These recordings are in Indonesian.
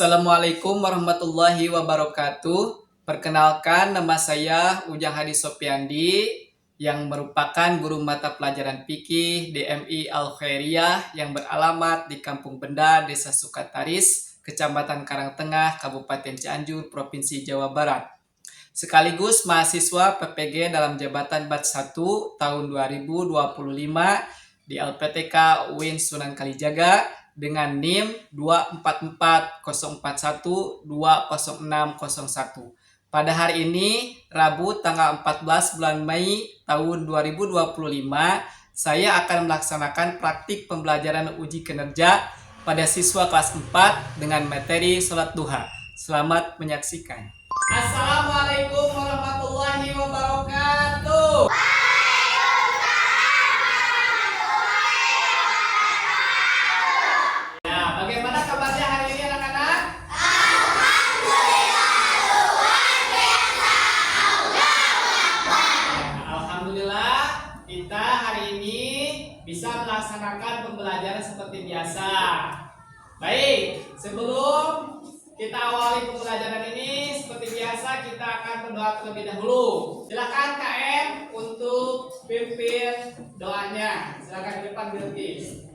Assalamualaikum warahmatullahi wabarakatuh. Perkenalkan, nama saya Ujang Hadi Sopiandi yang merupakan guru mata pelajaran fikih DMI Al Khairiyah yang beralamat di Kampung Benda, Desa Sukataris, Kecamatan Karangtengah, Kabupaten Cianjur, Provinsi Jawa Barat. Sekaligus mahasiswa PPG dalam jabatan Batch 1 tahun 2025 di LPTK UIN Sunan Kalijaga dengan NIM 24404120601. Pada hari ini, Rabu tanggal 14 bulan Mei tahun 2025, saya akan melaksanakan praktik pembelajaran uji kinerja pada siswa kelas 4 dengan materi sholat duha. Selamat menyaksikan. Assalamualaikum warahmatullahi wabarakatuh. Bagaimana kabarnya hari ini anak-anak? Alhamdulillah, kita hari ini bisa melaksanakan pembelajaran seperti biasa. Baik, sebelum kita awali pembelajaran ini, seperti biasa kita akan berdoa terlebih dahulu. Silakan KM untuk pimpin doanya. Silakan di depan Bilqis.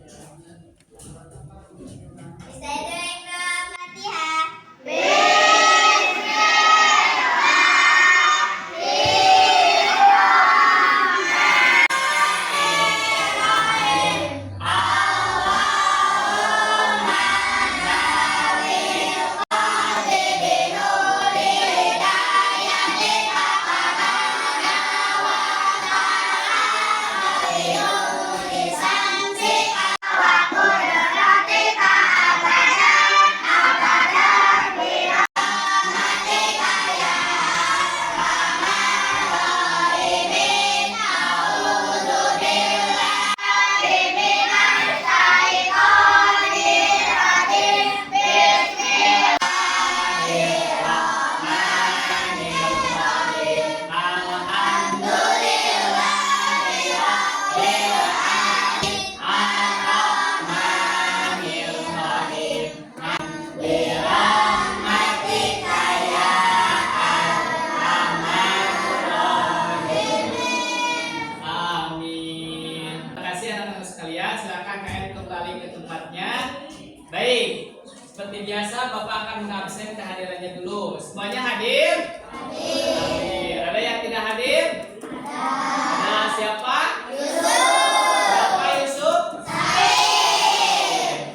Baik, seperti biasa Bapak akan mengabsen kehadirannya dulu. Semuanya hadir? Hadir. Ada yang tidak hadir? Ada siapa? Siapa Yusuf?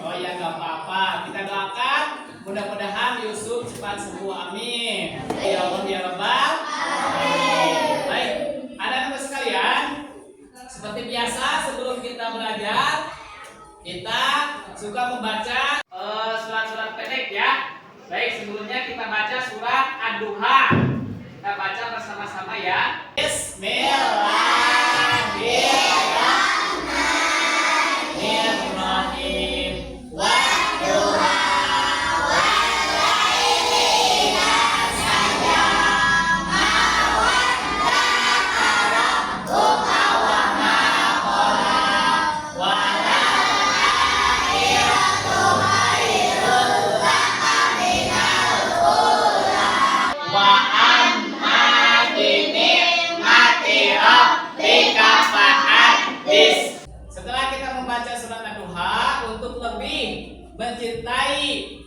Oh ya, nggak apa-apa. Kita doakan mudah-mudahan Yusuf cepat sembuh. Amin. Ya Allah ya Rabbal alamin. Baik, anak-anak sekalian, seperti biasa sebelum kita belajar, kita suka membaca surat-surat pendek ya. Baik, sebelumnya kita baca surat Ad-Duha. Kita baca bersama-sama ya. Bismillahirrahmanirrahim. Wadduha wal-laili idza saja ma wadda'aka rabbuka wa ma qala wa setelah kita membaca surat Ad-Duha, untuk lebih mencintai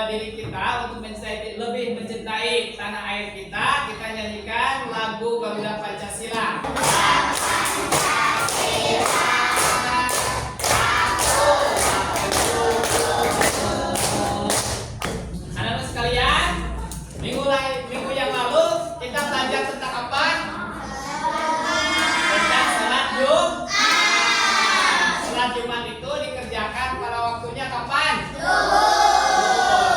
diri kita, untuk lebih mencintai tanah air kita, kita nyanyikan lagu Garuda Pancasila. Anak-anak sekalian, minggu yang lalu kita belajar tentang apa? Tentang salat Jumat. Salat Jumat itu dikerjakan pada waktunya kapan?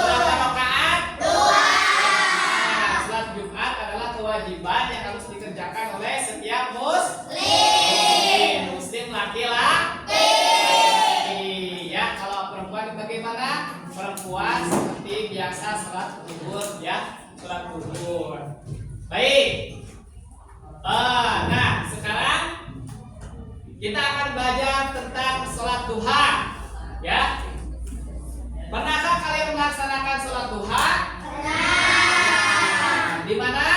Berapa rakaat? 2. Salat Jumat adalah kewajiban yang harus dikerjakan oleh setiap muslim laki-laki. Ya, kalau perempuan bagaimana? Perempuan seperti biasa salat zuhur ya, salat zuhur. Baik. Nah, sekarang kita akan belajar tentang sholat duha, ya. Pernahkah kalian melaksanakan sholat duha? Benar. Di mana?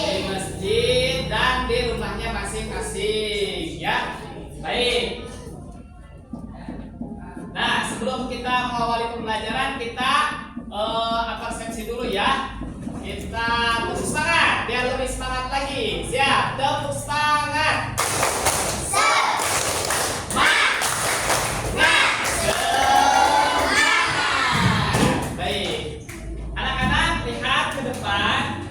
Di masjid dan di rumahnya masing-masing, ya. Baik. Nah, sebelum kita mengawali pembelajaran, kita persepsi dulu ya. Kita tepuk semangat biar lebih semangat lagi. Siap? Tepuk semangat. Baik. Anak-anak lihat ke depan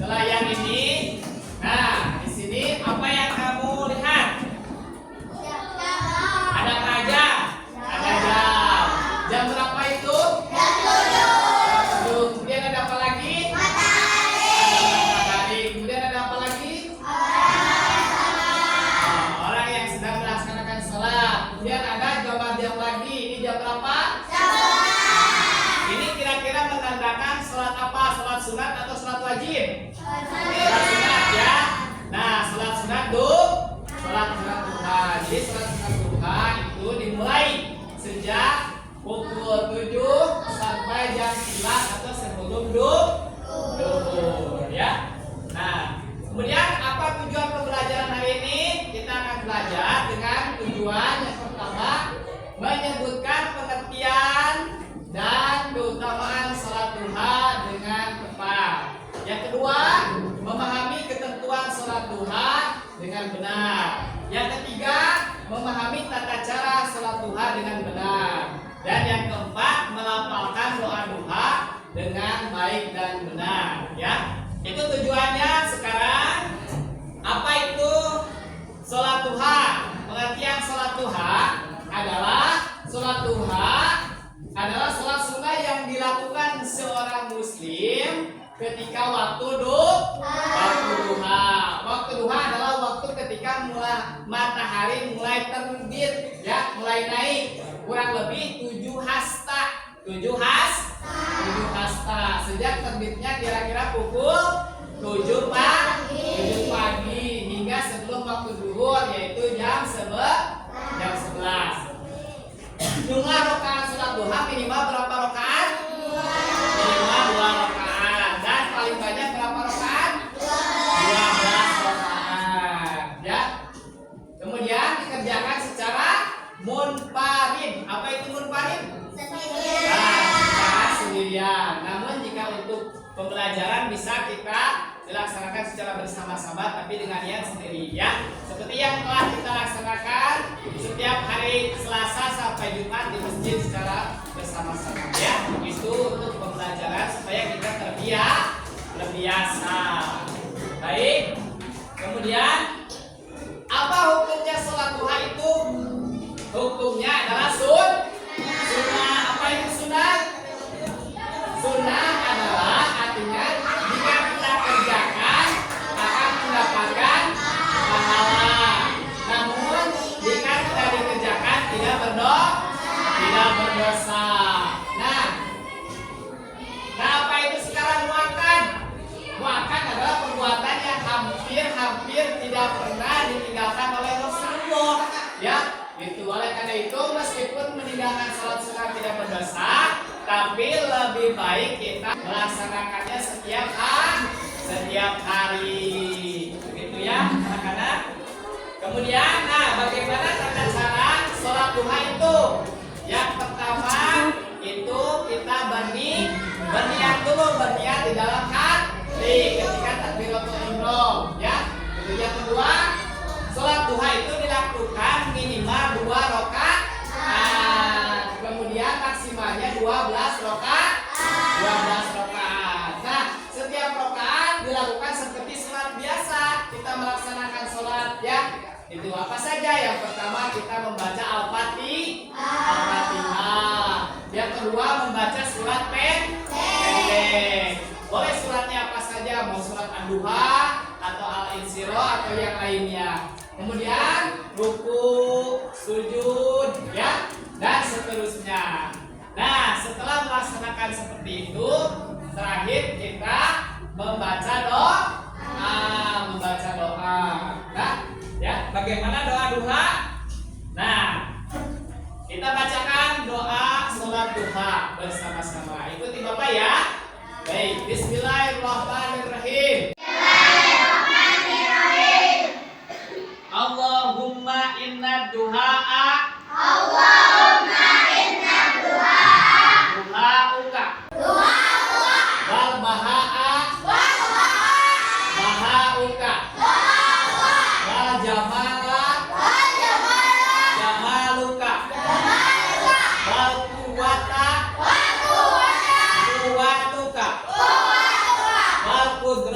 ke layar ini. Nah, di sini apa yang kamu lihat? Ada apa aja? Ada jam. Jam berapa itu? Jam 7. Kemudian ada apa lagi? Matahari. Kemudian ada apa lagi? Orang yang sedang melaksanakan sholat. Kemudian ada jam lagi. Ini jam berapa? Ini kira-kira menandakan sholat apa? Sholat sunat atau sholat wajib? Sholat sunat ya. Nah, sholat sunat sholat sunat duha. Jadi sholat sunat duha itu dimulai sejak pukul 7 sampai jam 11 atau sebelum duhur ya. Nah, kemudian apa tujuan pembelajaran hari ini? Kita akan belajar dengan tujuan yang pertama menyebutkan pengertian dan keutamaan sholat duha dengan tepat. Yang kedua, memahami ketentuan sholat duha dengan benar. Yang ketiga, memahami tata cara sholat duha dengan benar. Dan yang keempat, melafalkan doa duha dengan baik dan benar. Ya, itu tujuannya. Sekarang, apa itu sholat duha? Pengertian sholat duha adalah sholat sunnah yang dilakukan seorang muslim ketika waktu duha. Waktu duha adalah waktu ketika matahari mulai terbit, ya, mulai naik, kurang lebih 7 hasta. 7 hasta. Sejak terbitnya kira-kira pukul 7 pagi hingga sebelum waktu zuhur, yaitu jam 11. Jumlah rakaat sholat duha minimal berapa rakaat? Minimal 2 rakaat. Dan paling banyak berapa rakaat? 12 rakaat. Ya. Kemudian dikerjakan secara munfarid. Apa itu munfarid? Sendirian. Namun jika untuk pembelajaran bisa kita dilaksanakan secara bersama-sama tapi dengan niat sendiri ya. Seperti yang telah kita laksanakan setiap hari Selasa sampai Jumat di masjid secara bersama-sama ya. Itu untuk pembelajaran supaya kita terbiasa. Baik. Kemudian apa hukumnya sholat duha itu? Hukumnya adalah sunnah. Apa itu sunnah? Sunnah adalah artinya jika kita kerjakan akan mendapatkan pahala. Namun jika tidak dikerjakan tidak berdosa. Nah, apa itu sekarang muakan? Muakan adalah perbuatan yang hampir tidak pernah ditinggalkan oleh Rasulullah. Ya, itu oleh karena itu meskipun meninggalkan sholat sunnah tidak berdosa, tapi lebih baik kita melaksanakannya setiap hari. Begitu ya, anak-anak. Kemudian, bagaimana tata cara sholat duha itu? Yang pertama itu kita berniat dulu, berniat di dalam hati ketika takbiratul ihram, ya. Yang kedua, sholat duha itu dilakukan minimal 2 rakaat. Kemudian maksimalnya 12 rakaat. Nah, setiap rakaat dilakukan seperti sholat biasa. Kita melaksanakan sholat ya. Itu apa saja? Yang pertama kita membaca Al-Fatihah. Yang kedua membaca surat pendek. Boleh suratnya apa saja, mau surat Ad-Duha atau Al-Insyirah atau yang lainnya. Kemudian ruku, sujud, ya, dan seterusnya. Nah, setelah melaksanakan seperti itu, terakhir kita membaca doa. Nah, ya, bagaimana doa duha? Nah, kita bacakan doa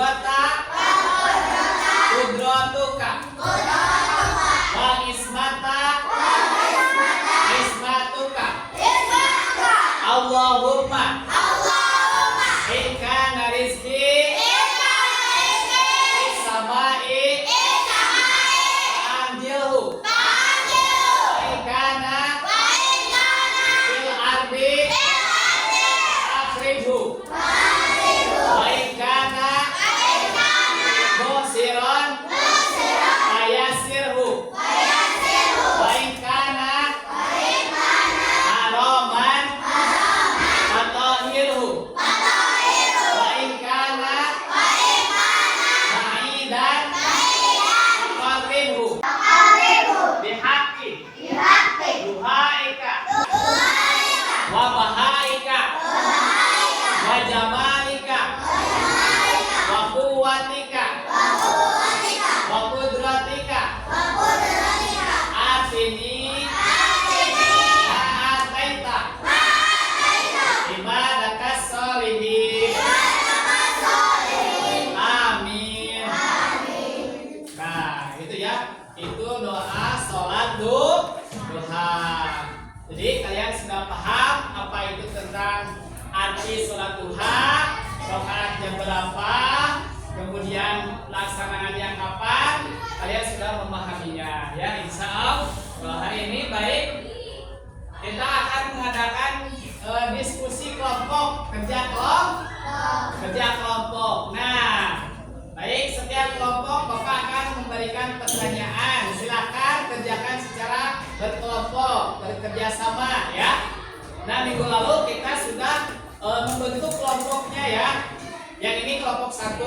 qudrata qudratuka wa ismata ismatuka Allahumma in kana rizqi fis samai fa'anzilhu in kana fil ardi akhrijhu wa in kana musiran fayasirhu wa in kana haraman fatahhirhu wa in kana ba'idan faqarribhu bihaqqi duhaika wa bahaika wa jamalika wa quwwatika wa qudratika atini ma'ataita ibadakas sholihin amin. Nah itu ya, itu doa sholat duha. Jadi kalian sudah paham apa itu tentang arti sholat duha, rakaatnya berapa, kemudian laksanaannya kapan, kalian sudah memahaminya ya. Insya Allah hari ini baik, kita akan mengadakan diskusi kelompok, kerja kelompok. Nah, baik, setiap kelompok Bapak akan memberikan pertanyaan. Silakan kerjakan secara berkelompok, bekerja sama ya. Nah, minggu lalu kita sudah membentuk kelompoknya ya. Yang ini kelompok 1,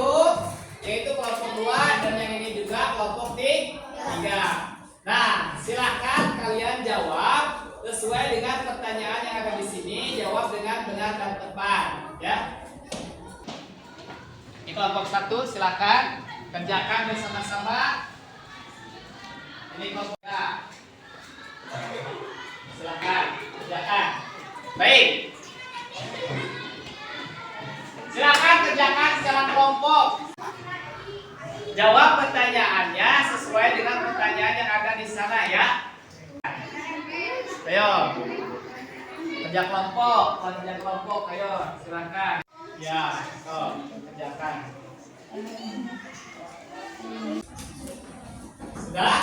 yaitu kelompok 2, dan yang ini juga kelompok 3. Nah, silakan kalian jawab sesuai dengan pertanyaan yang ada di sini. Jawab dengan benar dan tepat ya. Ini kelompok 1, silakan kerjakan bersama-sama. Ini kelompok 2. Silakan kerjakan. Baik. Silakan kerjakan secara kelompok. Jawab pertanyaannya sesuai dengan pertanyaan yang ada di sana ya. Ayo. Kerja kelompok, ayo silakan. Ya, kerjakan. Sudah?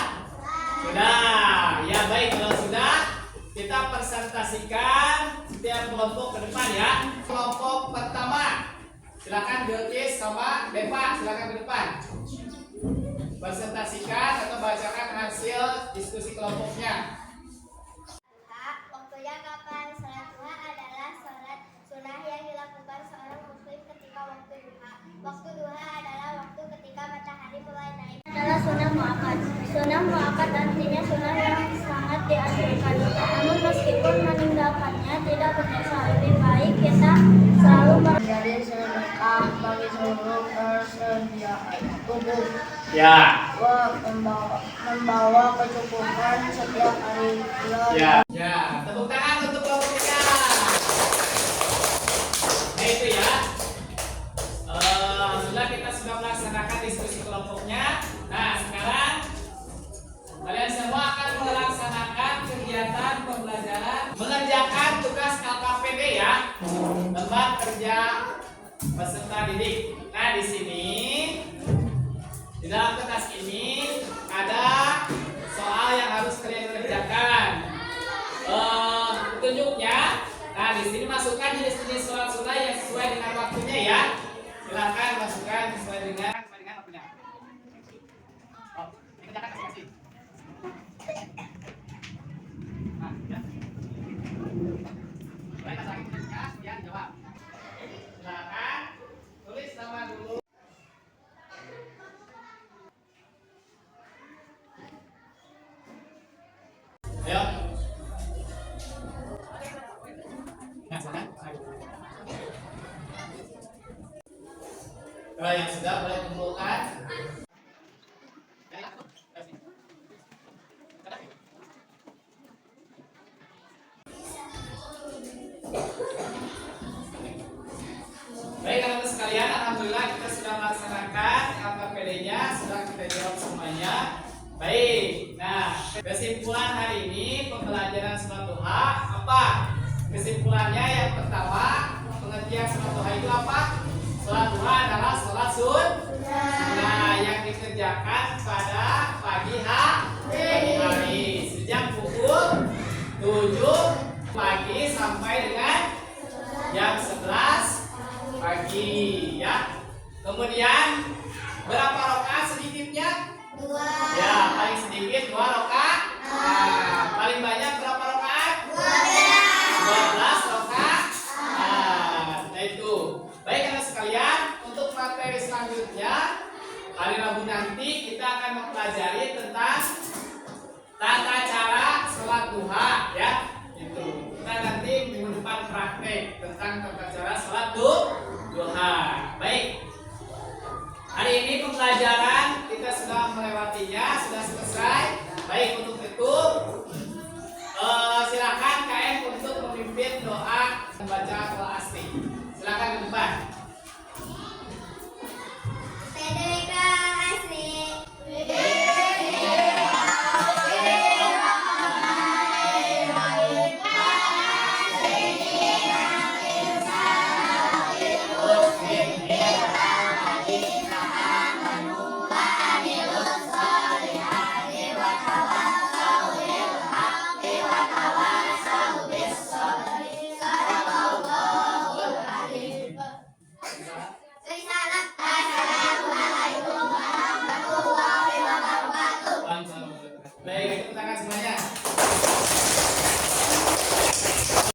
Sudah. Ya baik, kalau sudah kita presentasikan setiap kelompok ke depan ya. Kelompok pertama, silakan Bilqis sama Deva, silakan ke depan. Presentasikan atau bacakan hasil diskusi kelompoknya. Waktunya kapan? Salat duha adalah salat sunnah yang dilakukan seorang muslim ketika waktu duha. Waktu duha adalah waktu ketika matahari mulai naik. Adalah sunnah muakkad. Sunnah muakkad artinya sunnah yang sangat dianjurkan. Namun meskipun meninggalkannya tidak berdosa, lebih baik kita selalu menjadi sedekah bagi seluruh persediaan tubuh. Ya. Membawa kecukupan setiap hari bulan. Ya, tepuk tangan untuk kelompoknya. Nah itu ya. Alhamdulillah kita sudah melaksanakan diskusi kelompoknya. Nah sekarang kalian semua akan melaksanakan kegiatan pembelajaran mengerjakan tugas LKPD ya, lembar kerja peserta didik. Nah di sini di dalam kertas ini ada soal yang harus kalian kerjakan. Petunjuknya, nah di sini masukkan jenis-jenis sholat sunnah yang sesuai dengan waktunya ya. Silakan masukkan sesuai dengan waktunya. Oh, dikerjakan masing-masing. Nah, ya. Mulai pasang kemudian jawab. Silakan tulis nama dulu. Ayo. Nah, silakan. Kalau yang sudah boleh kumpulkan. Baik, teman-teman sekalian, alhamdulillah kita sudah melaksanakan Baik. Nah, kesimpulan hari ini pembelajaran sholat duha apa? Kesimpulannya yang pertama, pengertian sholat duha itu apa? Sholat duha adalah sholat sunnah yang dikerjakan pada pagi hari sejak pukul 7 pagi sampai dengan jam 11 pagi ya. Kemudian berapa rakaat sedikitnya? 2. Ya, paling sedikit 2 rakaat. Nah, paling banyak berapa rakaat? 12 rakaat. Nah, itu. Baik anak sekalian, untuk materi selanjutnya hari Rabu nanti kita akan mempelajari tentang tata cara sholat duha ya. Itu. Kita nanti minggu depan praktek tentang tata cara sholat duha. Baik. Hari ini pembelajaran kita sudah melewatinya, sudah selesai. Baik, untuk itu silakan KM untuk memimpin doa membaca doa asli. Silakan ke depan.